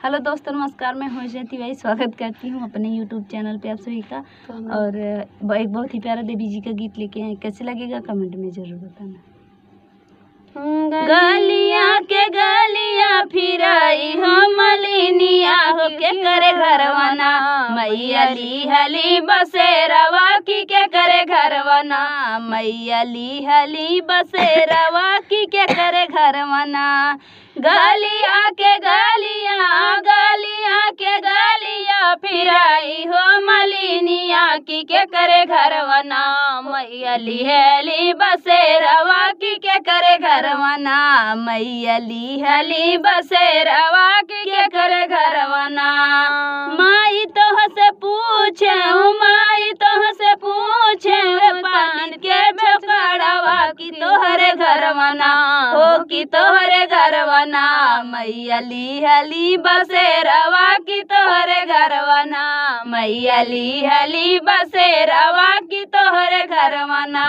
Hello दोस्तों, नमस्कार। मैं हूँ जयंती भाई, स्वागत करती हूँ अपने यूट्यूब चैनल पे आप सभी का। और एक बहुत ही प्यारा देवी जी का गीत लेके आए, कैसे लगेगा कमेंट में जरूर बताना। गलियाँ के गलियाँ फिराई हो मलिनिया हो के करे घरवाना, मैया ली हली बसेरवा की के करे घरवाना, मैया ली हली बसेरवा की के करे घरवाना। गलियाँ के गलियाँ गलियाँ के गलियाँ फिराई हो मलिनिया की के करे घरवाना, मैया ली हली बसेरवा की के करे घरवाना, मैया ली हली बसेरवा की के करे घरवाना। माई तोह से पूछे माई तोह से पूछे पान के भेकड़वा की तोहरे घरवाना हो की तोहरे घरवाना, मैया ली हली बसेरवा की तोहरे घरवाना, मैया ली हली बसेरवा की तोहरे घरवाना।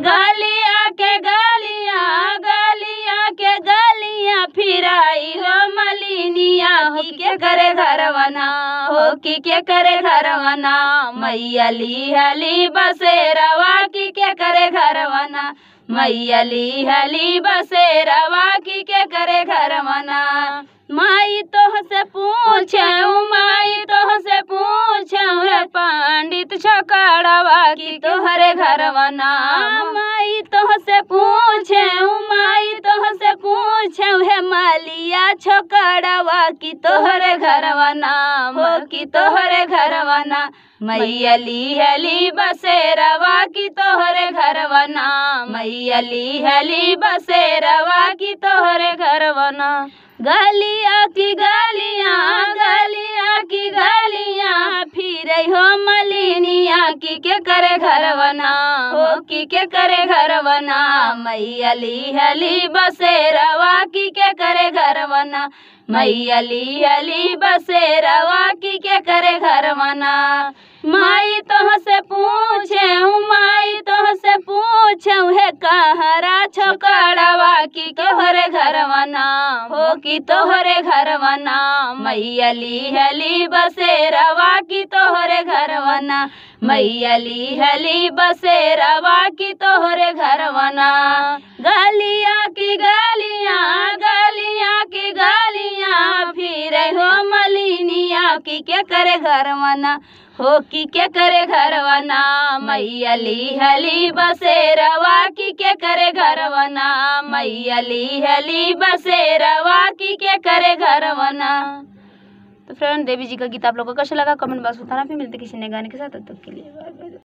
गलियाँ के गलियाँ गलियाँ के गलियाँ फिराई हो मलिनिया हो के करे घरवाना हो की के करे घरवाना, मैया ली हली बसेरवा की के करे घरवाना, मैया ली हली बसेरवा की के करे घरवाना। माई तोह से पूछे माई तोह से पूछे पंडित छकड़वा की तोहरे घरवाना, माई तोह से पूछे माई तोह से पूछे हे मालिया छकड़वा की तोहरे घरवाना हो की तोहरे घरवाना, मैया ली हली बसेरवा की तोहरे घरवाना, मैया ली हली बसेरवा की तोहरे घरवाना। गलियाँ की गलियाँ गलियाँ की गलियाँ फिरे हो मलिनिया की के करे घरवाना हो की के करे घरवाना, मैया ली हली बसेरवा की के करे घरवाना, मैया ली हली बसेरवा की के करे घरवाना। माई तोह से पूछे माई तोह से पूछे हे कहरा छकड़वा की तोहरे घरवाना हो की तोहरे घरवाना, मैया ली हली बसेरवा की तोहरे घरवाना, मैया ली हली बसेरवा की तोहरे घरवाना। गलियाँ की गलियाँ गलियाँ की गलियाँ फिरे हो मलिनिया की के करे घरवाना हो की के करे घरवाना, मैया ली हली बसेरवा की के करे घरवाना, मैया ली हली बसेरवा की के करे घरवाना। तो फ्रेंड, देवी जी का गीत आप लोगों को कैसा लगा कमेंट बॉक्स में बताना। फिर मिलते किसी नए गाने के साथ, तब तक के लिए बाय बाय।